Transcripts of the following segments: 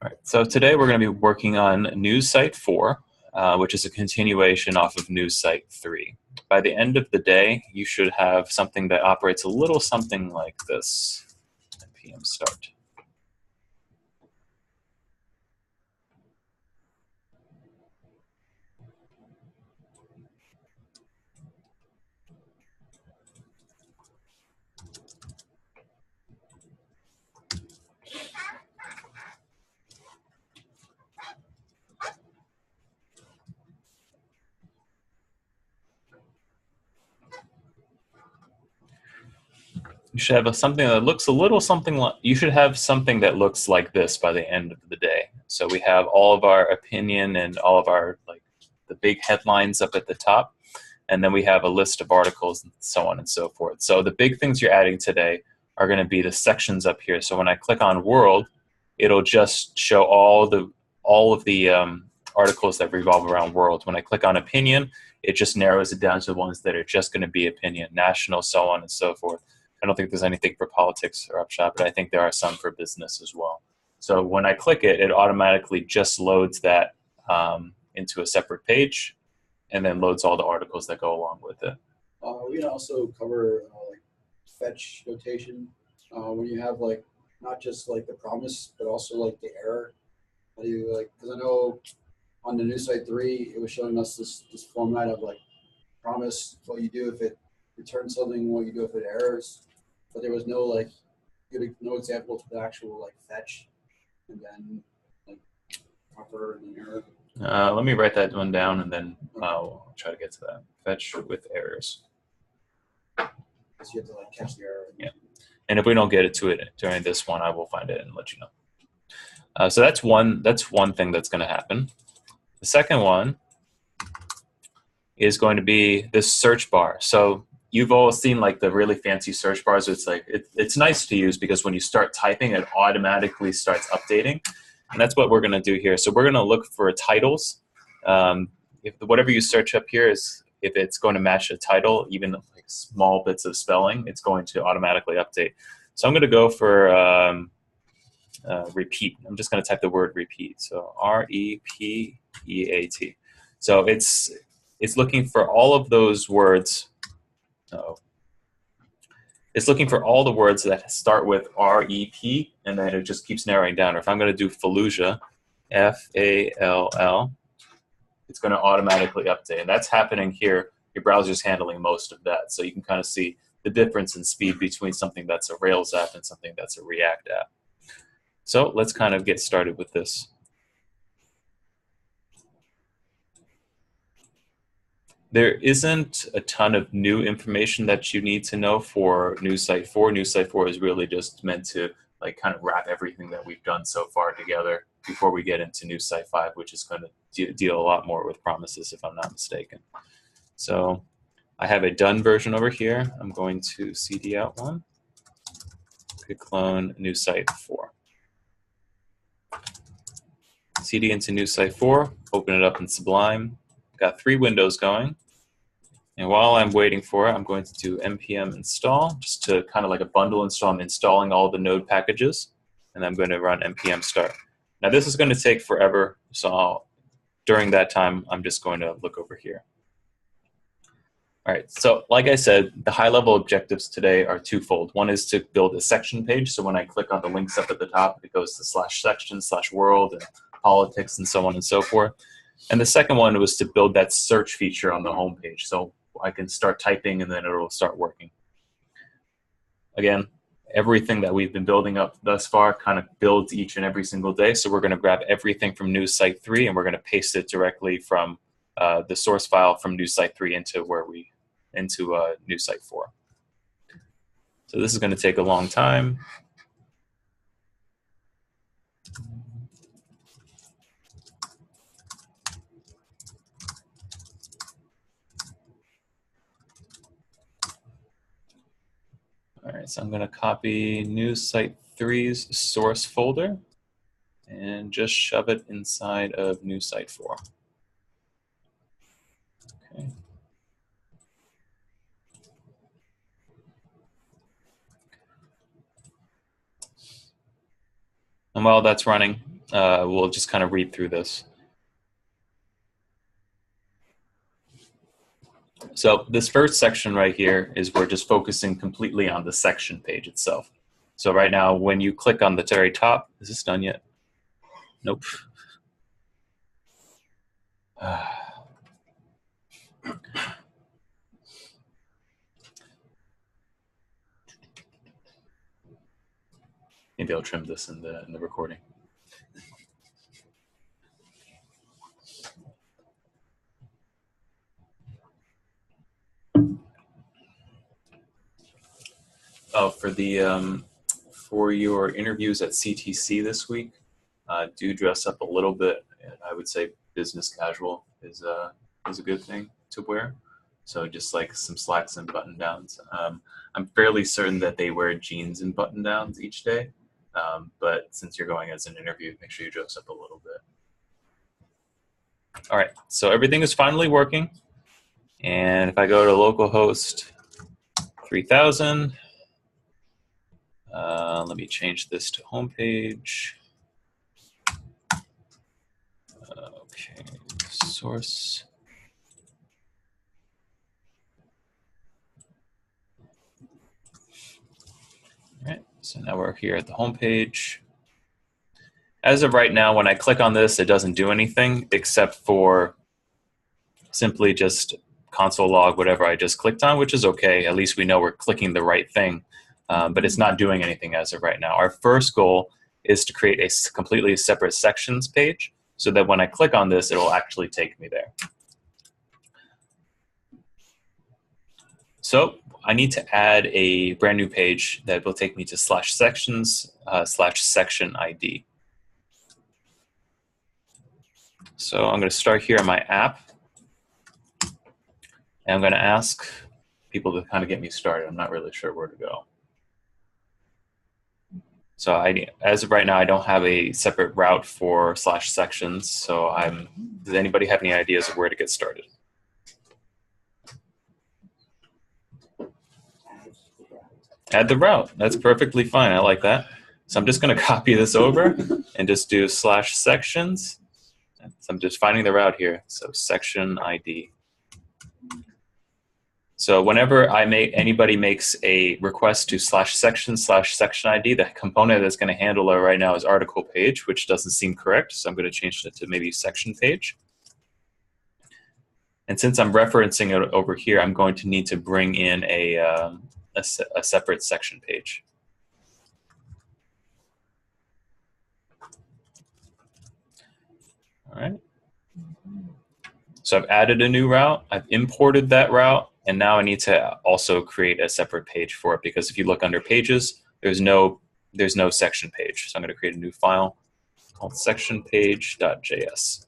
All right, so today we're going to be working on News Site 4, which is a continuation off of News Site 3. By the end of the day, you should have something that operates a little something like this. PM start. You should have something that looks a little something like, you should have something that looks like this by the end of the day. So we have all of our opinion and all of our, like, the big headlines up at the top, and then we have a list of articles and so on and so forth. So the big things you're adding today are going to be the sections up here. So when I click on World, it'll just show all of the articles that revolve around World. When I click on Opinion, it just narrows it down to the ones that are just going to be opinion, national, so on and so forth. I don't think there's anything for politics or upshot, but I think there are some for business as well. So when I click it, it automatically just loads that into a separate page, and then loads all the articles that go along with it. We can also cover like fetch notation when you have like not just like the promise, but also like the error. How do you like? Because I know on the News Site 3, it was showing us this format of like promise, what you do if it returns something, what you do if it errors, but there was no like no example to the actual like fetch and then like proper and then error. Let me write that one down, and then I'll try to get to that. Fetch with errors. So you have to like catch the error. Yeah, and if we don't get it to it during this one, I will find it and let you know. So that's one thing that's going to happen. The second one is going to be this search bar. So you've all seen like the really fancy search bars. It's like it's nice to use because when you start typing, it automatically starts updating. And that's what we're going to do here. So we're going to look for titles. If whatever you search up here is, if it's going to match a title, even like small bits of spelling, it's going to automatically update. So I'm going to go for repeat. I'm just going to type the word repeat. So R-E-P-E-A-T. So it's looking for all of those words. It's looking for all the words that start with R-E-P, and then it just keeps narrowing down. Or if I'm going to do Fallujah, F-A-L-L, it's going to automatically update. And that's happening here. Your browser's handling most of that. So you can kind of see the difference in speed between something that's a Rails app and something that's a React app. So let's kind of get started with this. There isn't a ton of new information that you need to know for News Site 4. News Site 4 is really just meant to like kind of wrap everything that we've done so far together before we get into News Site 5, which is going to deal a lot more with promises, if I'm not mistaken. So I have a done version over here. I'm going to cd out one, git clone News Site 4. cd into News Site 4, open it up in Sublime. Got 3 windows going. And while I'm waiting for it, I'm going to do npm install, just to kind of like a bundle install. I'm installing all the node packages, and I'm going to run npm start. Now this is going to take forever, so during that time, I'm just going to look over here. All right, so like I said, the high-level objectives today are twofold. One is to build a section page, so when I click on the links up at the top, it goes to /section, /world, and politics, and so on and so forth. And the second one was to build that search feature on the home page, so I can start typing and then it'll start working. Again, everything that we've been building up thus far kind of builds each and every single day. So we're going to grab everything from News Site 3 and we're going to paste it directly from the source file from News Site 3 into News Site 4. So this is going to take a long time. All right, so I'm going to copy News Site 3's source folder and just shove it inside of News Site 4. Okay. And while that's running, we'll just kind of read through this. So this first section right here is we're just focusing completely on the section page itself. So right now, when you click on the very top, is this done yet? Nope. Maybe I'll trim this in the recording. Oh, for your interviews at CTC this week, do dress up a little bit. And I would say business casual is a good thing to wear. So just like some slacks and button downs. I'm fairly certain that they wear jeans and button downs each day. But since you're going as an interview, make sure you dress up a little bit. All right, so everything is finally working. And if I go to localhost 3000, let me change this to homepage. Okay, source. All right, so now we're here at the homepage. As of right now, when I click on this, it doesn't do anything except for simply just console log whatever I just clicked on, which is okay. At least we know we're clicking the right thing, but it's not doing anything as of right now. Our first goal is to create a completely separate sections page so that when I click on this, it will actually take me there. So I need to add a brand new page that will take me to /sections /section ID. So I'm going to start here on my app, and I'm going to ask people to kind of get me started. I'm not really sure where to go. So as of right now, I don't have a separate route for /sections. So does anybody have any ideas of where to get started? Add the route. That's perfectly fine. I like that. So I'm just going to copy this over and just do /sections. So I'm just finding the route here. So section ID. So whenever anybody makes a request to /section /section ID, the component that's going to handle it right now is article page, which doesn't seem correct. So I'm going to change it to maybe section page. And since I'm referencing it over here, I'm going to need to bring in a separate section page. All right. So I've added a new route. I've imported that route. And now I need to also create a separate page for it, because if you look under pages, there's no section page. So I'm going to create a new file called sectionpage.js.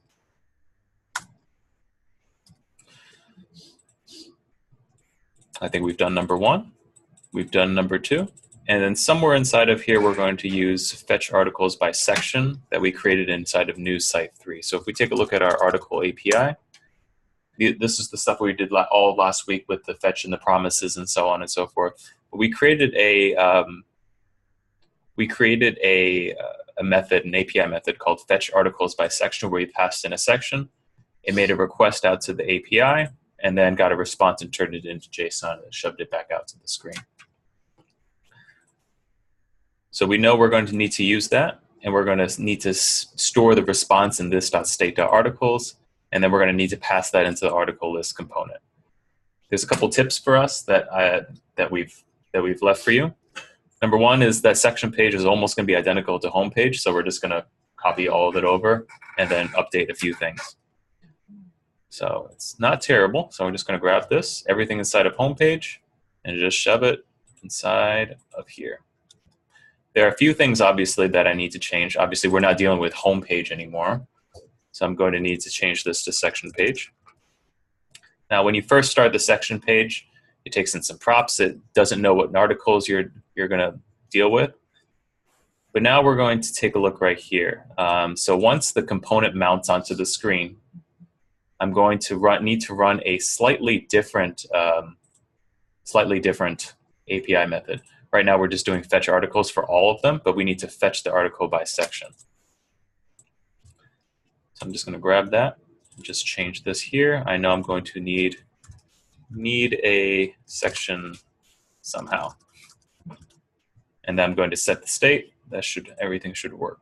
I think we've done number 1. We've done number 2. And then somewhere inside of here, we're going to use fetch articles by section that we created inside of news site 3. So if we take a look at our article API, this is the stuff we did all last week with the fetch and the promises and so on and so forth. But we created a method, an API method called fetch articles by section, where we passed in a section. It made a request out to the API and then got a response and turned it into JSON and shoved it back out to the screen. So we know we're going to need to use that, and we're going to need to store the response in this .state.articles, and then we're going to need to pass that into the article list component. There's a couple tips for us that we've left for you. Number 1 is that section page is almost going to be identical to home page, so we're just going to copy all of it over and then update a few things. So it's not terrible. So I'm just going to grab this, everything inside of home page, and just shove it inside of here. There are a few things, obviously, that I need to change. Obviously, we're not dealing with home page anymore. So I'm going to need to change this to section page. Now, when you first start the section page, it takes in some props. It doesn't know what articles you're going to deal with. But now we're going to take a look right here. So once the component mounts onto the screen, I'm going to need to run a slightly different API method. Right now, we're just doing fetch articles for all of them, but we need to fetch the article by section. So I'm just going to grab that and just change this here. I know I'm going to need a section somehow. And then I'm going to set the state. Everything should work.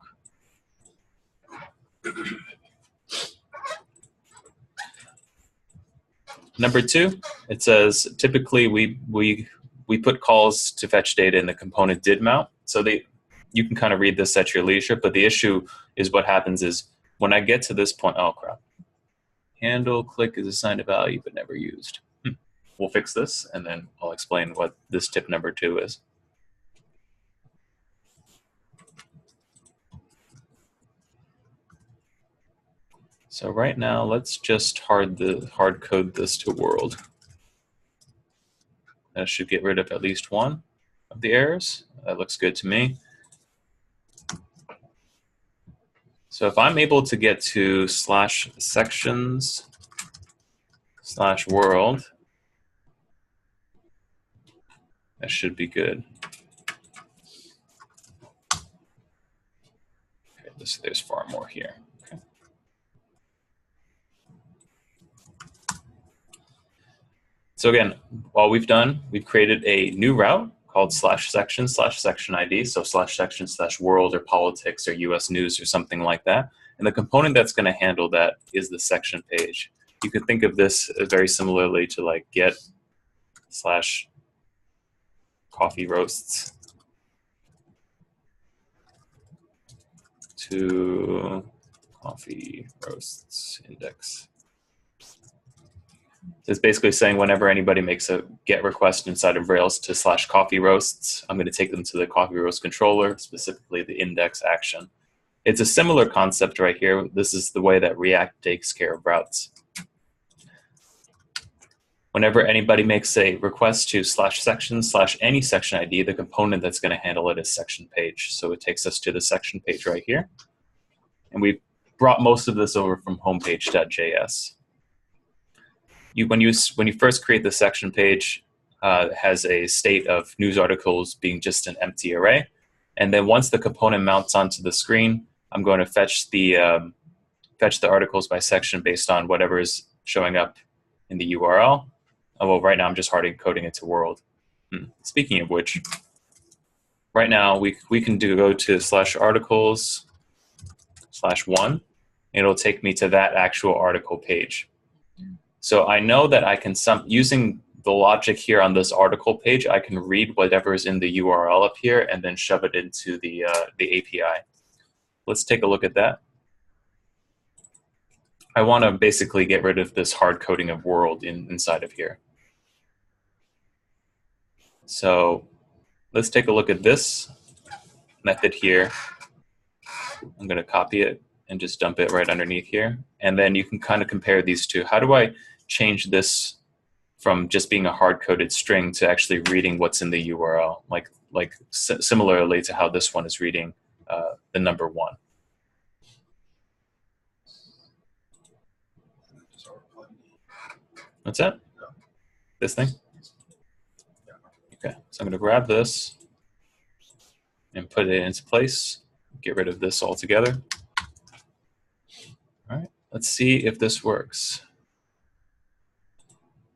Number 2, it says typically we put calls to fetch data in the component did mount. So you can kind of read this at your leisure, but the issue is what happens is when I get to this point, oh crap, handle click is assigned a value but never used. We'll fix this and then I'll explain what this tip number 2 is. So right now, let's just hard code this to world. That should get rid of at least one of the errors. That looks good to me. So if I'm able to get to /sections/world, that should be good. Okay, there's far more here. Okay. So again, all we've created a new route called /section/section ID, so /section/world or politics or US news or something like that. And the component that's going to handle that is the section page. You could think of this very similarly to like get /coffee roasts to coffee roasts index. It's basically saying whenever anybody makes a GET request inside of Rails to /coffee roasts, I'm going to take them to the coffee roast controller, specifically the index action. It's a similar concept right here. This is the way that React takes care of routes. Whenever anybody makes a request to /section/any section ID, the component that's going to handle it is section page. So it takes us to the section page right here. And we brought most of this over from homepage.js. When you first create the section page, it has a state of news articles being just an empty array. And then once the component mounts onto the screen, I'm going to fetch the articles by section based on whatever is showing up in the URL. Oh, well, right now I'm just hard coding it to world. Speaking of which, right now we can go to /articles/1. It'll take me to that actual article page. So I know that I can, using the logic here on this article page, I can read whatever is in the URL up here and then shove it into the API. Let's take a look at that. I want to basically get rid of this hard coding of world inside of here. So let's take a look at this method here. I'm going to copy it and just dump it right underneath here. And then you can kind of compare these two. How do I change this from just being a hard-coded string to actually reading what's in the URL, similarly to how this one is reading the number 1. What's that? This thing? Okay, so I'm going to grab this and put it into place, get rid of this altogether. All right, let's see if this works.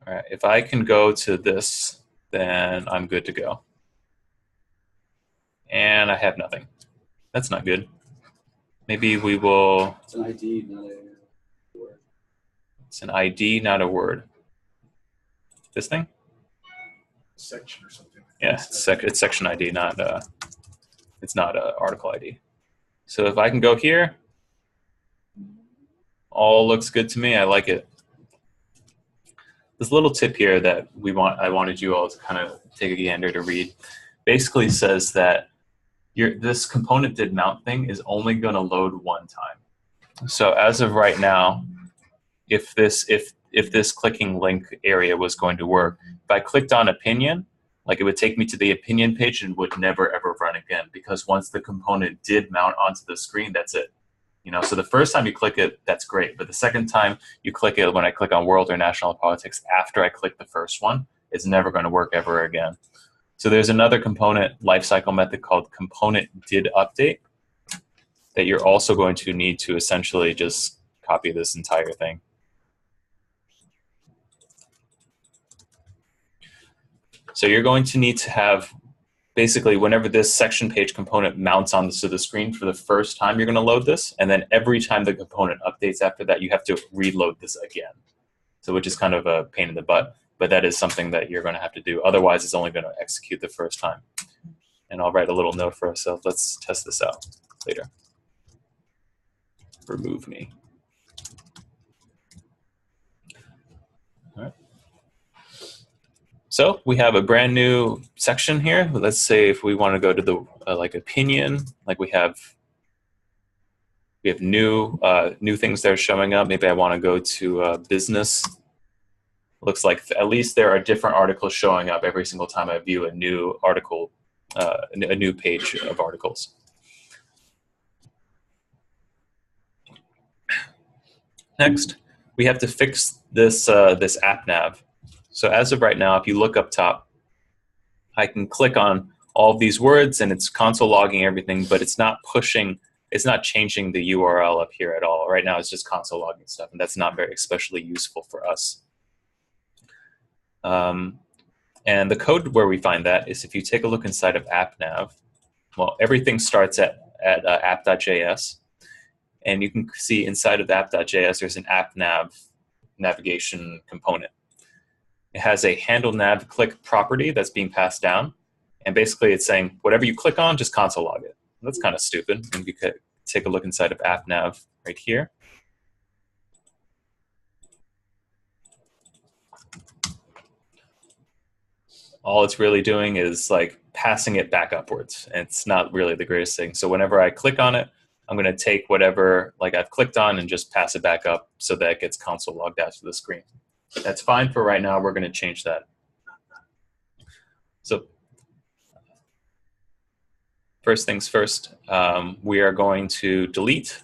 All right, if I can go to this, then I'm good to go. And I have nothing. That's not good. Maybe we will... It's an ID, not a word. It's an ID, not a word. This thing? Section or something. Yeah, it's section ID, it's not an article ID. So if I can go here, all looks good to me. I like it. This little tip here that I wanted you all to kind of take a gander to read basically says that this component did mount thing is only going to load one time. So as of right now, if this clicking link area was going to work, if I clicked on opinion, it would take me to the opinion page and would never ever run again, because once the component did mount onto the screen, that's it. So the first time you click it, that's great. But the second time you click it, when I click on world or national politics, after I click the first one, it's never going to work ever again. So there's another component lifecycle method called component did update that you're also going to need to essentially just copy this entire thing. So you're going to need to have, basically, whenever this section page component mounts onto the screen for the first time, you're going to load this, and then every time the component updates after that, you have to reload this again. So which is kind of a pain in the butt, but that is something that you're going to have to do. Otherwise, it's only going to execute the first time. And I'll write a little note for ourselves. Let's test this out later. Remove me. All right. So we have a brand new section here. Let's say if we want to go to the like opinion, like we have new things that are showing up. Maybe I want to go to business. Looks like at least there are different articles showing up every single time I view a new article, a new page of articles. Next, we have to fix this this app nav. So as of right now, if you look up top, I can click on all of these words and it's console logging everything, but it's not pushing, it's not changing the URL up here at all. Right now it's just console logging stuff, and that's not very especially useful for us. And the code where we find that is if you take a look inside of AppNav, well, everything starts at app.js. And you can see inside of the app.js, there's an AppNav navigation component. It has a handle nav click property that's being passed down. And basically it's saying, whatever you click on, just console log it. That's kind of stupid. And you could take a look inside of AppNav right here. All it's really doing is like passing it back upwards. And it's not really the greatest thing. So whenever I click on it, I'm going to take whatever like I've clicked on and just pass it back up so that it gets console logged out to the screen. That's fine for right now. We're going to change that. So first things first, we are going to delete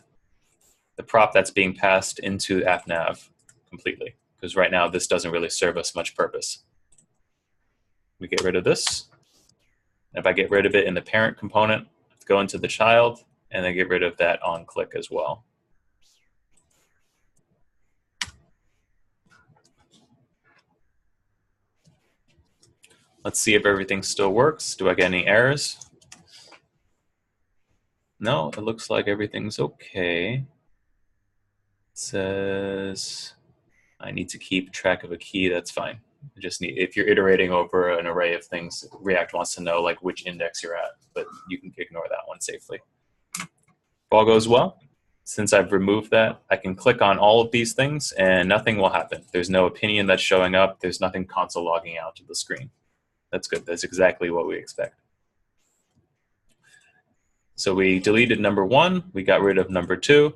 the prop that's being passed into AppNav completely, because right now this doesn't really serve us much purpose. We get rid of this. And if I get rid of it in the parent component, go into the child, and then get rid of that on click as well. Let's see if everything still works. Do I get any errors? No, it looks like everything's okay. It says I need to keep track of a key. That's fine. You just need, if you're iterating over an array of things, React wants to know like which index you're at, but you can ignore that one safely. If all goes well, since I've removed that, I can click on all of these things and nothing will happen. There's no opinion that's showing up. There's nothing console logging out to the screen. That's good. That's exactly what we expect. So we deleted number 1. We got rid of number 2.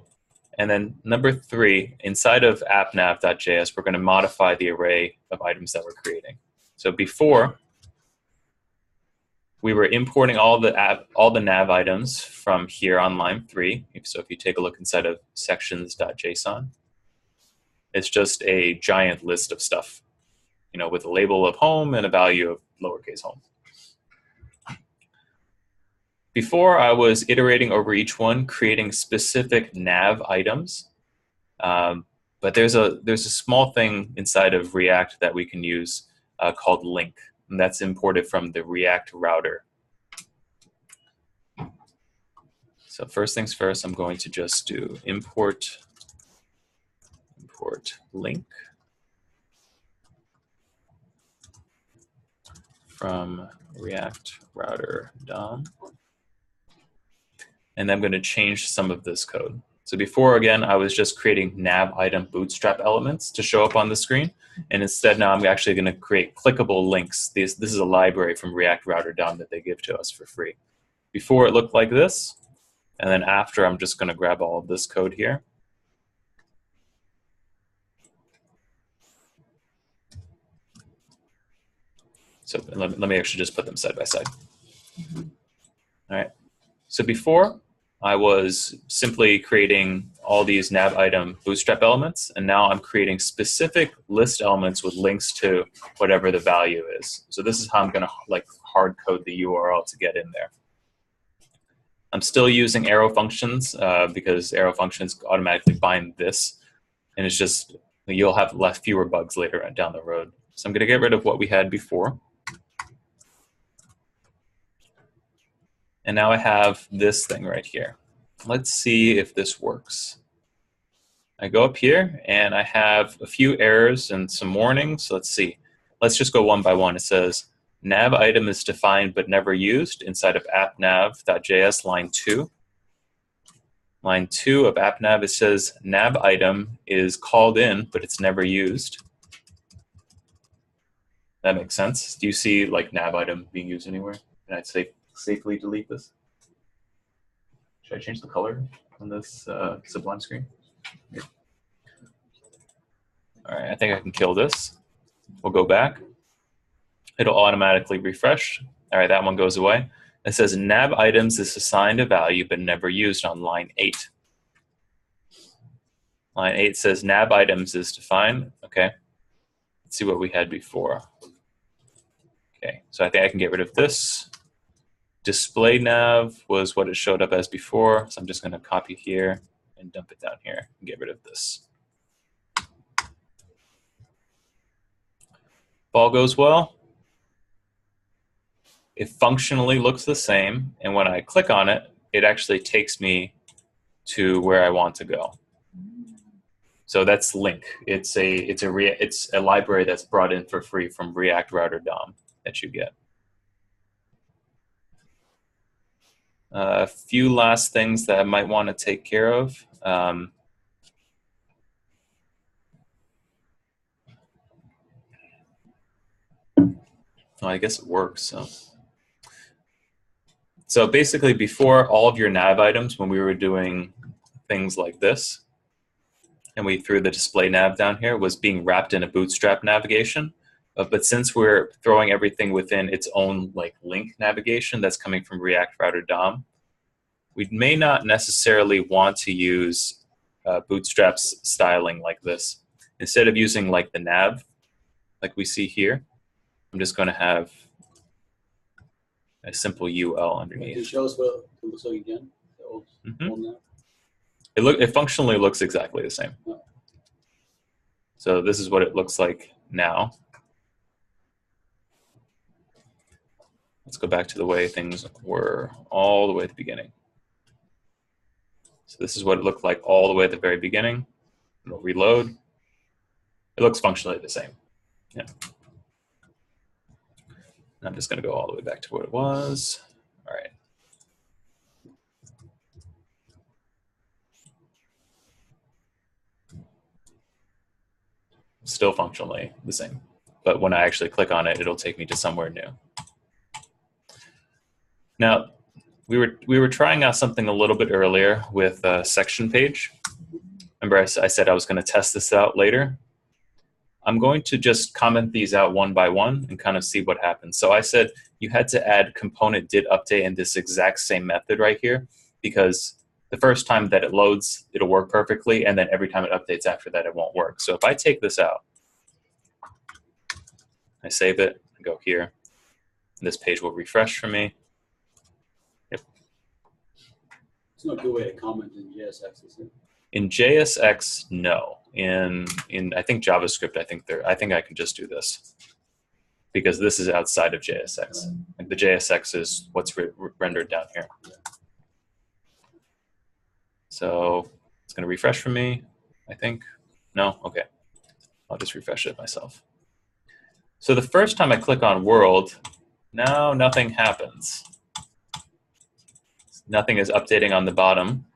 And then number 3, inside of appnav.js, we're going to modify the array of items that we're creating. So before, we were importing all the nav items from here on line 3. So if you take a look inside of sections.json, it's just a giant list of stuff, you know, with a label of home and a value of lowercase home. Before, I was iterating over each one, creating specific nav items. But there's a small thing inside of React that we can use called link. And that's imported from the React router. So first things first, I'm going to just do import link from React router DOM. And I'm going to change some of this code. So before, again, I was just creating nav item bootstrap elements to show up on the screen. And instead now I'm actually going to create clickable links. This is a library from React Router DOM that they give to us for free. Before it looked like this. And then after, I'm just going to grab all of this code here. So let me actually just put them side by side. All right. So before, I was simply creating all these nav item bootstrap elements, and now I'm creating specific list elements with links to whatever the value is. So this is how I'm going to like hard code the URL to get in there. I'm still using arrow functions because arrow functions automatically bind this. and it's just you'll have fewer bugs later on down the road. So I'm going to get rid of what we had before. And now I have this thing right here. Let's see if this works. I go up here and I have a few errors and some warnings. Let's see. Let's just go one by one. It says nav item is defined but never used inside of appnav.js line 2. Line 2 of appnav, it says nav item is called in but it's never used. That makes sense. Do you see like nav item being used anywhere? Can I safely delete this? Should I change the color on this Sublime screen? Here. All right, I think I can kill this. We'll go back. It'll automatically refresh. All right, that one goes away. It says nav items is assigned a value but never used on line 8. Line 8 says nav items is defined. Okay, let's see what we had before. Okay, so I think I can get rid of this. Display nav was what it showed up as before, so I'm just going to copy here and dump it down here and get rid of this. If all goes well, it functionally looks the same, and when I click on it, it actually takes me to where I want to go. So that's Link. It's a library that's brought in for free from React Router DOM that you get. A few last things that I might want to take care of. Oh, I guess it works. So basically, before, all of your nav items, when we were doing things like this, and we threw the display nav down here, was being wrapped in a bootstrap navigation. But since we're throwing everything within its own like link navigation that's coming from React Router DOM, we may not necessarily want to use bootstraps styling like this. Instead of using like the nav, like we see here, I'm just going to have a simple UL underneath. Can you show us what it looks like again? The old nav? It functionally looks exactly the same. Oh. So this is what it looks like now. Let's go back to the way things were all the way at the beginning. So this is what it looked like all the way at the very beginning. We'll reload. It looks functionally the same. Yeah. And I'm just going to go all the way back to what it was. All right. Still functionally the same. But when I actually click on it, it'll take me to somewhere new. Now, we were trying out something a little bit earlier with a section page. Remember I said I was going to test this out later? I'm going to just comment these out one by one and kind of see what happens. So I said you had to add component did update in this exact same method right here, because the first time that it loads, it'll work perfectly, and then every time it updates after that, it won't work. So if I take this out, I save it, I go here, and this page will refresh for me. Yep. It's not a good way to comment in JSX, is it? In JSX, no. In I think JavaScript, I think I can just do this, because this is outside of JSX. Like the JSX is what's rendered down here. So it's going to refresh for me, I think. No? Okay. I'll just refresh it myself. So the first time I click on world, now nothing happens. Nothing is updating on the bottom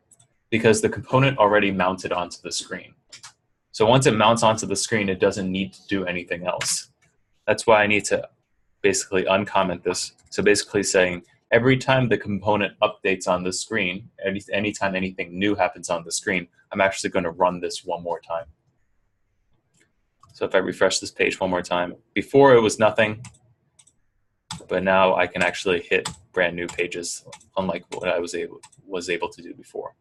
because the component already mounted onto the screen. So once it mounts onto the screen, it doesn't need to do anything else. That's why I need to basically uncomment this. So basically saying every time the component updates on the screen, anytime anything new happens on the screen, I'm actually going to run this one more time. So if I refresh this page one more time, before it was nothing, but now I can actually hit brand new pages, unlike what I was able to do before.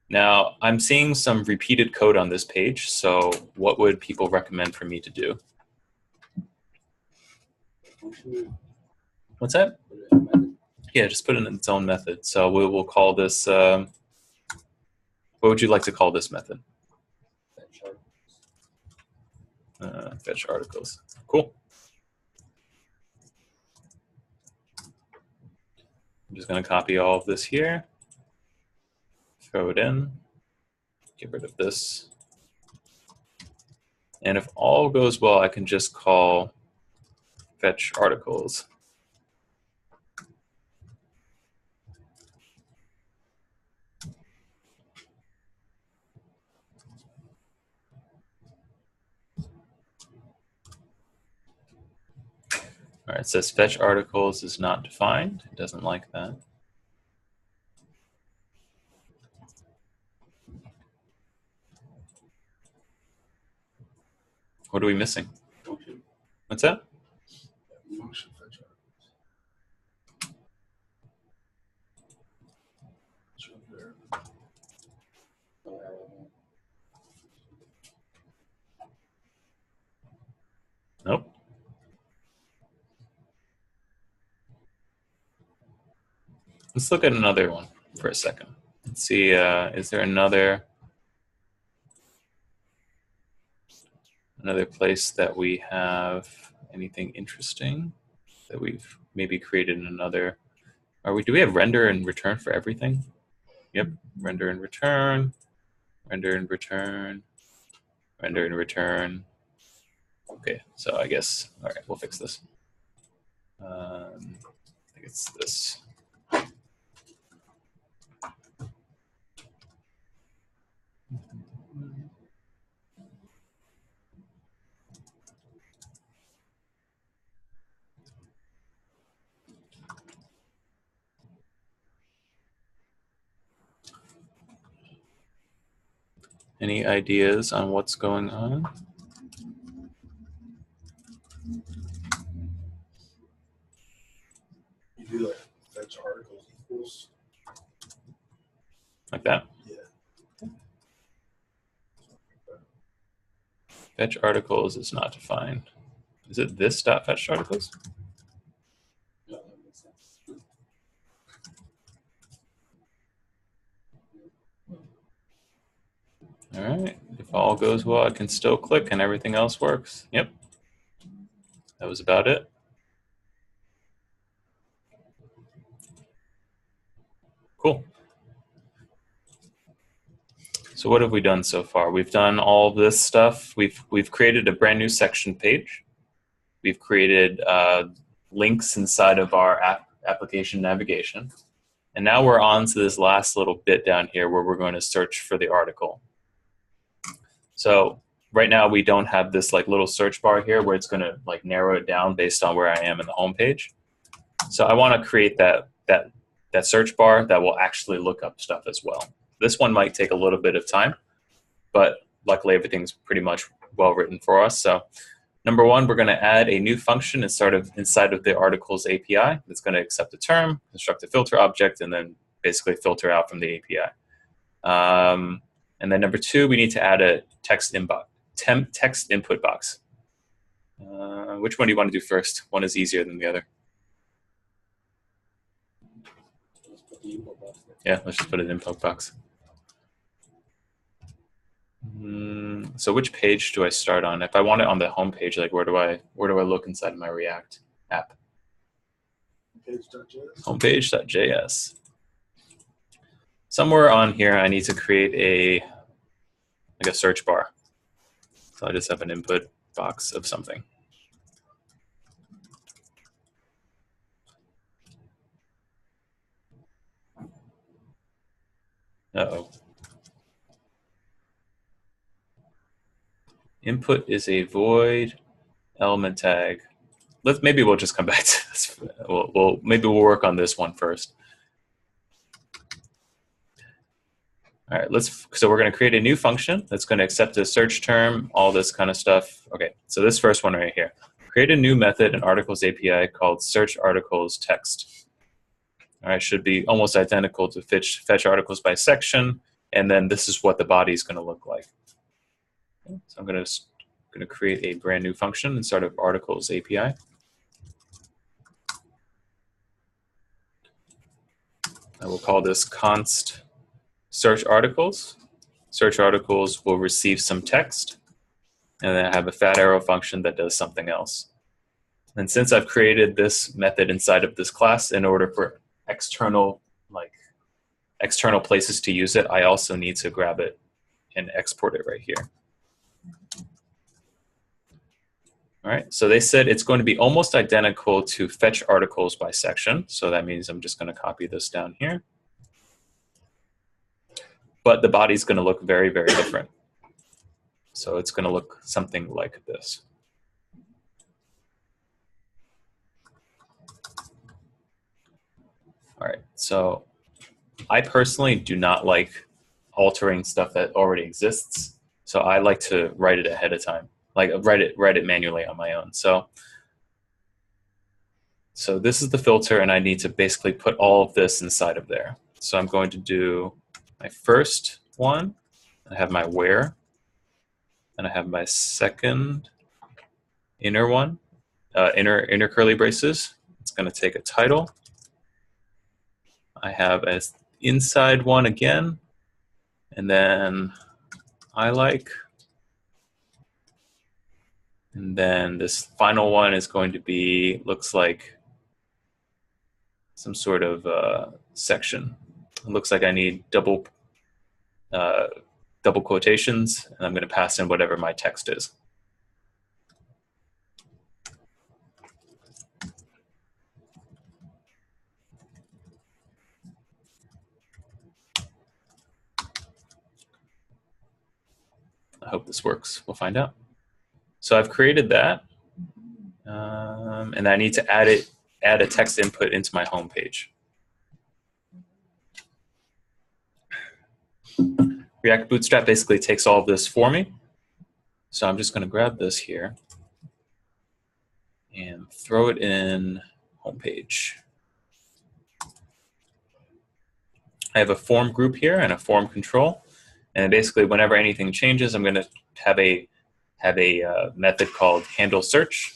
Now, I'm seeing some repeated code on this page, so what would people recommend for me to do? What's that? Yeah, just put it in its own method. So we'll call this What would you like to call this method? Fetch articles. Fetch articles. Cool. I'm just going to copy all of this here, throw it in, get rid of this. And if all goes well, I can just call fetch articles. All right, it says fetch articles is not defined. It doesn't like that. What are we missing? Function. What's that? Function fetch articles. It's right there. Nope. Let's look at another one for a second. Let's see, is there another place that we have anything interesting that we've maybe created in another? Do we have render and return for everything? Yep, render and return, render and return, render and return. Okay, so I guess, all right, we'll fix this. I think it's this. Any ideas on what's going on? You do like fetch articles equals. Like that? Yeah. Fetch articles is not defined. Is it this dot fetch articles? Yeah, that makes sense. All right, if all goes well, I can still click and everything else works. Yep, that was about it. Cool. So what have we done so far? We've done all this stuff. We've created a brand new section page. We've created links inside of our application navigation. And now we're on to this last little bit down here where we're going to search for the article. So right now we don't have this like little search bar here where it's going to like narrow it down based on where I am in the home page. So I want to create that search bar that will actually look up stuff as well. This one might take a little bit of time, but luckily everything's pretty much well written for us. So number one, we're going to add a new function inside of the articles API that's going to accept a term, construct a filter object, and then basically filter out from the API. And then number two, we need to add a text input box. Which one do you want to do first? One is easier than the other. Yeah, let's just put an input box. So which page do I start on? If I want it on the home page, like where do I look inside of my React app? Homepage.js. Somewhere on here, I need to create a search bar. So I just have an input box of something. Uh-oh. Input is a void element tag. Maybe we'll just come back to this. Maybe we'll work on this one first. All right, so we're going to create a new function that's going to accept a search term, all this kind of stuff. Okay, so this first one right here. Create a new method in Articles API called search articles text. All right, should be almost identical to fetch articles by section, and then this is what the body is going to look like. Okay, so I'm going to create a brand new function inside of Articles API. I will call this const search articles. search articles will receive some text, and then I have a fat arrow function that does something else. And since I've created this method inside of this class in order for external places to use it, I also need to grab it and export it right here. All right, so they said it's going to be almost identical to fetch articles by section. So that means I'm just going to copy this down here. But the body's going to look very, very different. So it's going to look something like this. All right, so I personally do not like altering stuff that already exists. So I like to write it ahead of time, like write it manually on my own. So this is the filter, and I need to basically put all of this inside of there. So I'm going to do my first one. I have my where, and I have my second inner one, inner curly braces. It's going to take a title. I have an inside one again, and then I like. And then this final one is going to be, looks like some sort of section. It looks like I need double quotations, and I'm going to pass in whatever my text is. I hope this works. We'll find out. So I've created that, and I need to add a text input into my home page. React Bootstrap basically takes all of this for me. So I'm just going to grab this here and throw it in home page. I have a form group here and a form control. And basically, whenever anything changes, I'm going to have a method called handle search.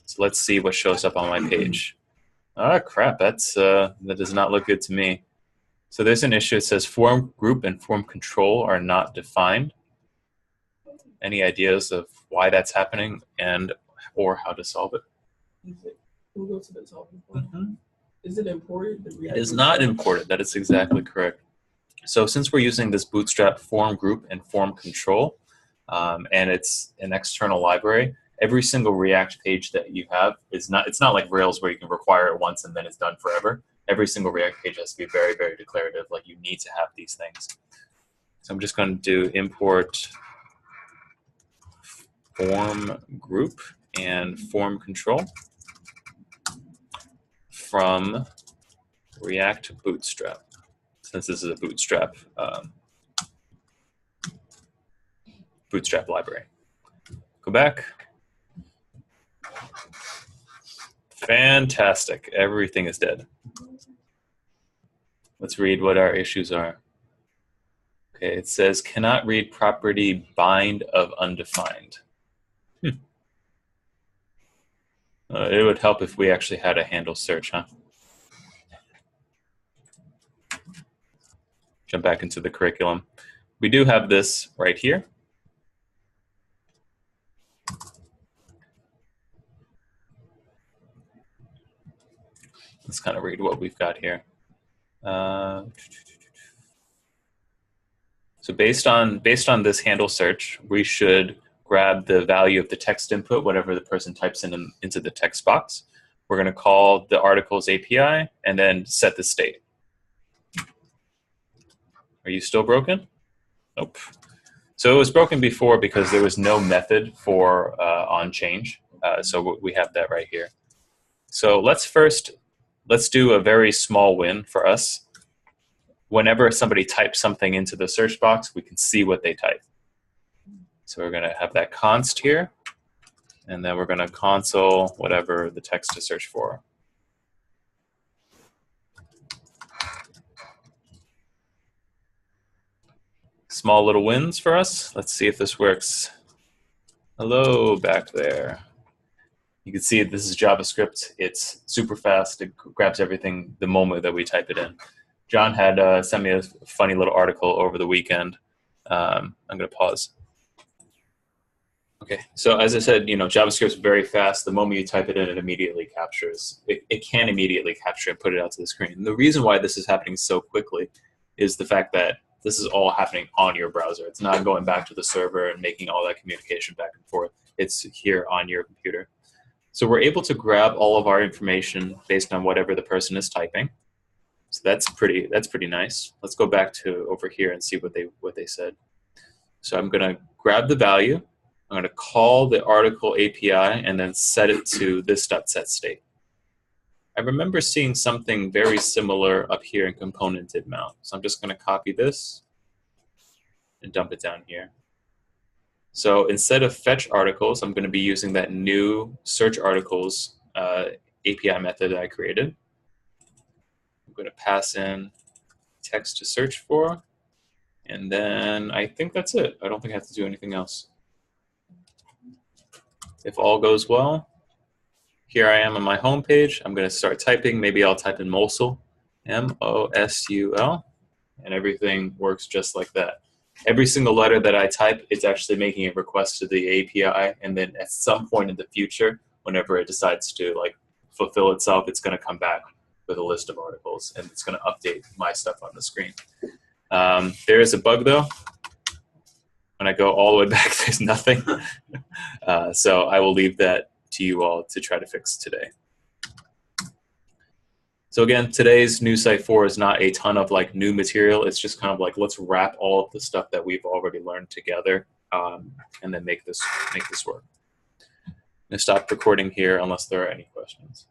So let's see what shows up on my page. Oh crap, that does not look good to me. So there's an issue. It says form group and form control are not defined. Any ideas of why that's happening or how to solve it? We'll go to the solving point. Is it imported? It is not imported. That is exactly correct. So since we're using this Bootstrap form group and form control, and it's an external library, every single React page that you have it's not like Rails where you can require it once and then it's done forever. Every single React page has to be very, very declarative. Like, you need to have these things. So I'm just going to do import form group and form control from React Bootstrap, since this is a Bootstrap library. Go back. Fantastic. Everything is dead. Let's read what our issues are. Okay, it says cannot read property bind of undefined. It would help if we actually had a handle search, huh? Jump back into the curriculum. We do have this right here. Let's kind of read what we've got here. So based on this handle search, we should grab the value of the text input, whatever the person types into the text box. We're going to call the articles API and then set the state. Are you still broken? Nope. So it was broken before because there was no method for onChange. So we have that right here. So let's do a very small win for us. Whenever somebody types something into the search box, we can see what they type. So we're going to have that const here, and then we're going to console whatever the text to search for. Small little wins for us. Let's see if this works. Hello back there. You can see this is JavaScript. It's super fast. It grabs everything the moment that we type it in. John had sent me a funny little article over the weekend I'm going to pause. Okay, so as I said, JavaScript's very fast. The moment you type it in, it immediately captures. It can immediately capture and put it out to the screen. And the reason why this is happening so quickly is the fact that this is all happening on your browser. It's not going back to the server and making all that communication back and forth. It's here on your computer. So we're able to grab all of our information based on whatever the person is typing. So that's pretty nice. Let's go back to over here and see what they said. So I'm going to grab the value. I'm going to call the article API and then set it to this.setState. I remember seeing something very similar up here in component mount. So I'm just going to copy this and dump it down here. So instead of fetch articles, I'm going to be using that new search articles API method that I created. I'm going to pass in text to search for, and then I think that's it. I don't think I have to do anything else. If all goes well, here I am on my home page. I'm going to start typing. Maybe I'll type in Mosul, M-O-S-U-L, and everything works just like that. Every single letter that I type, it's actually making a request to the API, and then at some point in the future, whenever it decides to fulfill itself, it's going to come back with a list of articles, and it's going to update my stuff on the screen. There is a bug, though. When I go all the way back, there's nothing. So I will leave that to you all to try to fix today. So again, today's New Site 4 is not a ton of new material. It's just kind of let's wrap all of the stuff that we've already learned together and then make this work. I'm going to stop recording here unless there are any questions.